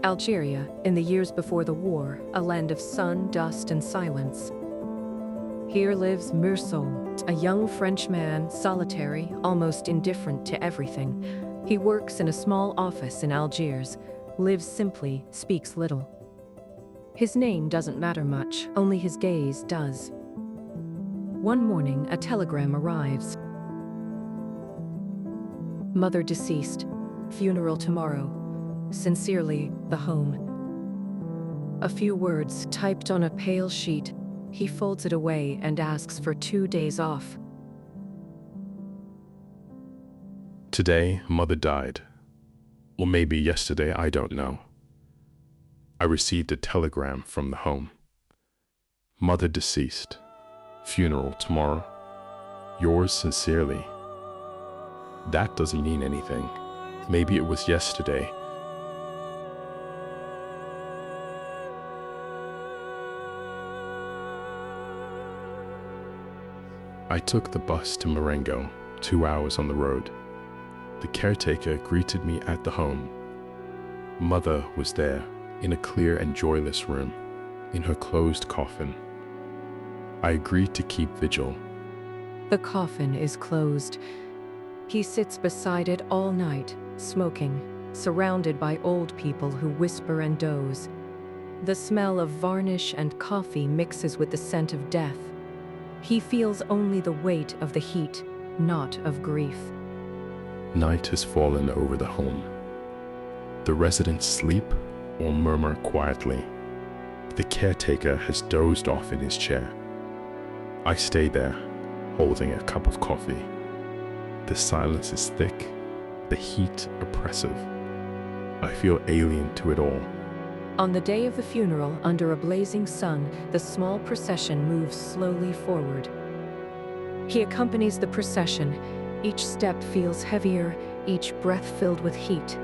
Algeria, in the years before the war, a land of sun, dust, and silence. Here lives Meursault, a young French man, solitary, almost indifferent to everything. He works in a small office in Algiers, lives simply, speaks little. His name doesn't matter much, only his gaze does. One morning, a telegram arrives. Mother deceased. Funeral tomorrow. Sincerely, the home. A few words typed on a pale sheet. He folds it away and asks for 2 days off. Today, Mother died. Or maybe yesterday, I don't know. I received a telegram from the home. Mother deceased. Funeral tomorrow. Yours sincerely. That doesn't mean anything. Maybe it was yesterday. I took the bus to Marengo, 2 hours on the road. The caretaker greeted me at the home. Mother was there, in a clear and joyless room, in her closed coffin. I agreed to keep vigil. The coffin is closed. He sits beside it all night, smoking, surrounded by old people who whisper and doze. The smell of varnish and coffee mixes with the scent of death. He feels only the weight of the heat, not of grief. Night has fallen over the home. The residents sleep or murmur quietly. The caretaker has dozed off in his chair. I stay there, holding a cup of coffee. The silence is thick, the heat oppressive. I feel alien to it all. On the day of the funeral, under a blazing sun, the small procession moves slowly forward. He accompanies the procession. Each step feels heavier, each breath filled with heat.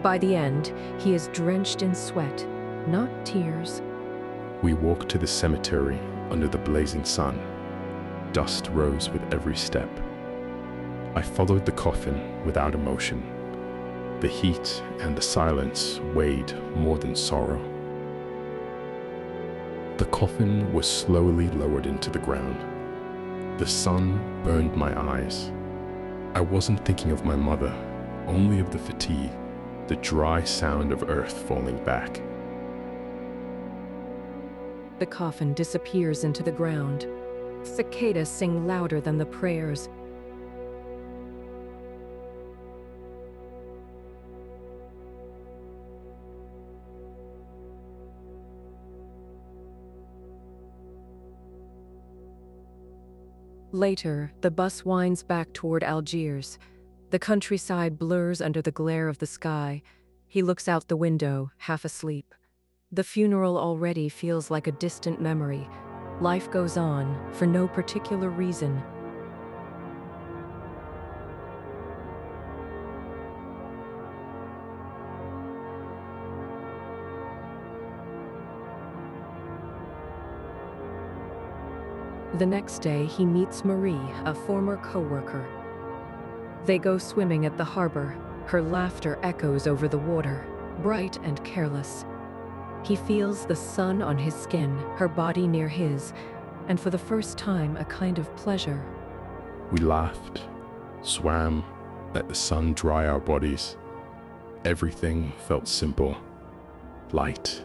By the end, he is drenched in sweat, not tears. We walk to the cemetery under the blazing sun. Dust rose with every step. I followed the coffin without emotion. The heat and the silence weighed more than sorrow. The coffin was slowly lowered into the ground. The sun burned my eyes. I wasn't thinking of my mother, only of the fatigue, the dry sound of earth falling back. The coffin disappears into the ground. Cicadas sing louder than the prayers. Later, the bus winds back toward Algiers. The countryside blurs under the glare of the sky. He looks out the window, half asleep. The funeral already feels like a distant memory. Life goes on, for no particular reason. The next day, he meets Marie, a former co-worker. They go swimming at the harbor. Her laughter echoes over the water, bright and careless. He feels the sun on his skin, her body near his, and for the first time, a kind of pleasure. We laughed, swam, let the sun dry our bodies. Everything felt simple, light,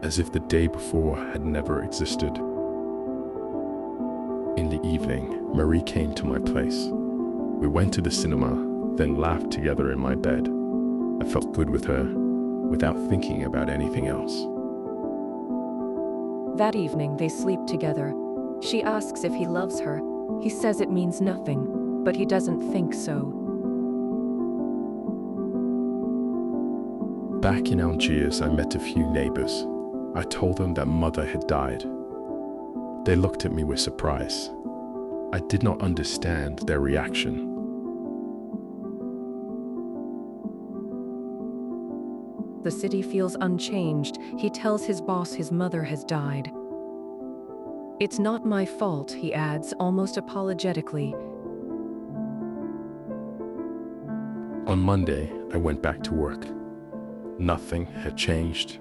as if the day before had never existed. In the evening, Marie came to my place. We went to the cinema, then laughed together in my bed. I felt good with her, without thinking about anything else. That evening, they sleep together. She asks if he loves her. He says it means nothing, but he doesn't think so. Back in Algiers, I met a few neighbors. I told them that Mother had died. They looked at me with surprise. I did not understand their reaction. The city feels unchanged. He tells his boss his mother has died. It's not my fault, he adds, almost apologetically. On Monday, I went back to work. Nothing had changed.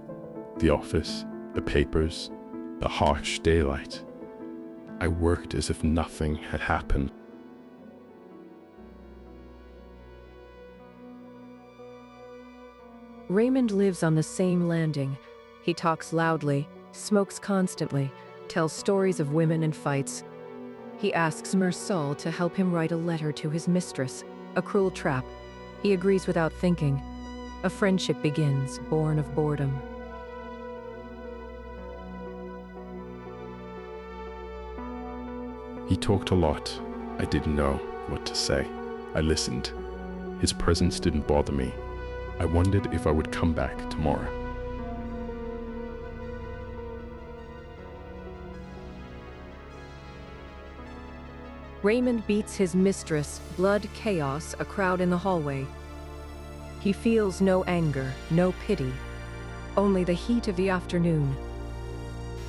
The office, the papers, the harsh daylight. I worked as if nothing had happened. Raymond lives on the same landing. He talks loudly, smokes constantly, tells stories of women and fights. He asks Meursault to help him write a letter to his mistress, a cruel trap. He agrees without thinking. A friendship begins, born of boredom. He talked a lot. I didn't know what to say. I listened. His presence didn't bother me. I wondered if I would come back tomorrow. Raymond beats his mistress, blood, chaos, a crowd in the hallway. He feels no anger, no pity, only the heat of the afternoon.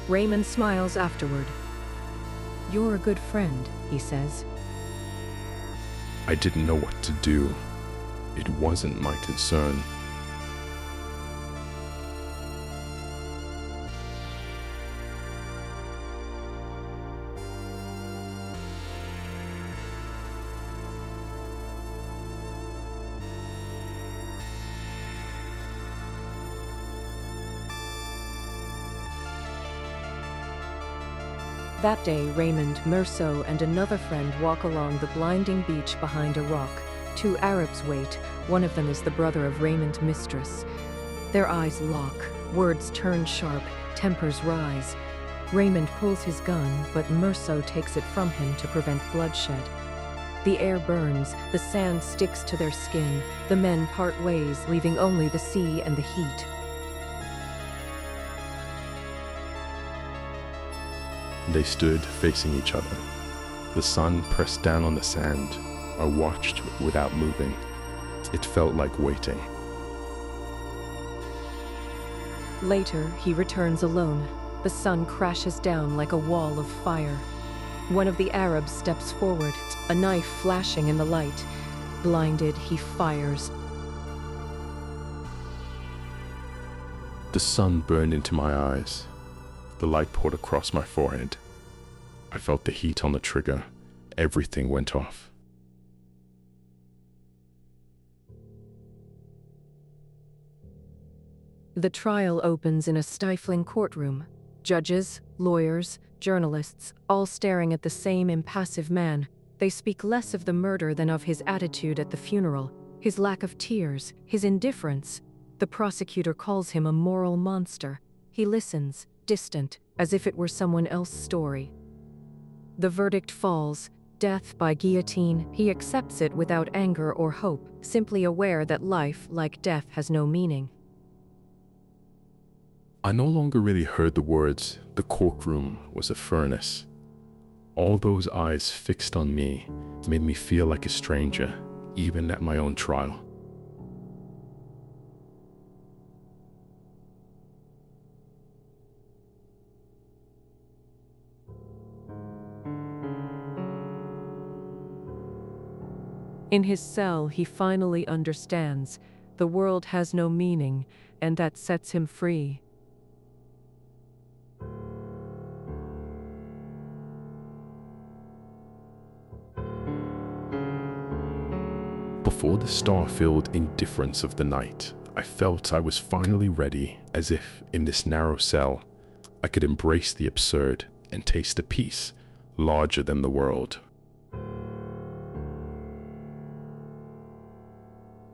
Raymond smiles afterward. "You're a good friend," he says. I didn't know what to do. It wasn't my concern. That day, Raymond, Meursault, and another friend walk along the blinding beach behind a rock. Two Arabs wait. One of them is the brother of Raymond's mistress. Their eyes lock, words turn sharp, tempers rise. Raymond pulls his gun, but Meursault takes it from him to prevent bloodshed. The air burns, the sand sticks to their skin. The men part ways, leaving only the sea and the heat. They stood facing each other. The sun pressed down on the sand. I watched without moving. It felt like waiting. Later, he returns alone. The sun crashes down like a wall of fire. One of the Arabs steps forward, a knife flashing in the light. Blinded, he fires. The sun burned into my eyes. The light poured across my forehead. I felt the heat on the trigger. Everything went off. The trial opens in a stifling courtroom. Judges, lawyers, journalists, all staring at the same impassive man. They speak less of the murder than of his attitude at the funeral, his lack of tears, his indifference. The prosecutor calls him a moral monster. He listens, distant, as if it were someone else's story. The verdict falls, death by guillotine. He accepts it without anger or hope, simply aware that life, like death, has no meaning. I no longer really heard the words, "The courtroom was a furnace." All those eyes fixed on me made me feel like a stranger, even at my own trial. In his cell, he finally understands the world has no meaning, and that sets him free. Before the star-filled indifference of the night, I felt I was finally ready, as if in this narrow cell, I could embrace the absurd and taste a peace larger than the world.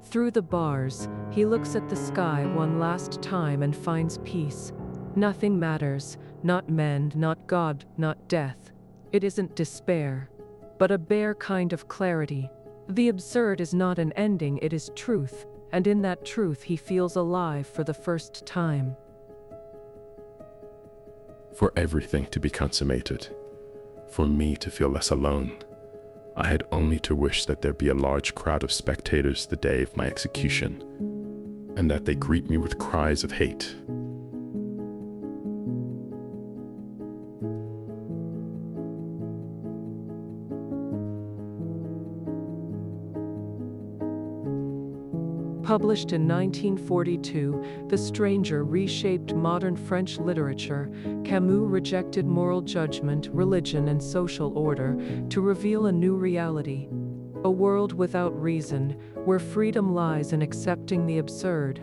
Through the bars, he looks at the sky one last time and finds peace. Nothing matters, not men, not God, not death. It isn't despair, but a bare kind of clarity. The absurd is not an ending, it is truth, and in that truth he feels alive for the first time. For everything to be consummated, for me to feel less alone, I had only to wish that there be a large crowd of spectators the day of my execution, and that they greet me with cries of hate. Published in 1942, The Stranger reshaped modern French literature. Camus rejected moral judgment, religion, and social order to reveal a new reality. A world without reason, where freedom lies in accepting the absurd.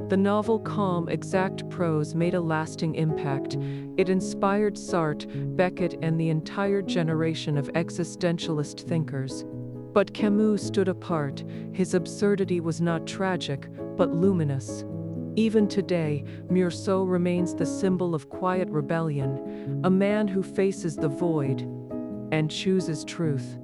The novel calm, exact prose made a lasting impact. It inspired Sartre, Beckett, and the entire generation of existentialist thinkers. But Camus stood apart. His absurdity was not tragic, but luminous. Even today, Meursault remains the symbol of quiet rebellion, a man who faces the void and chooses truth.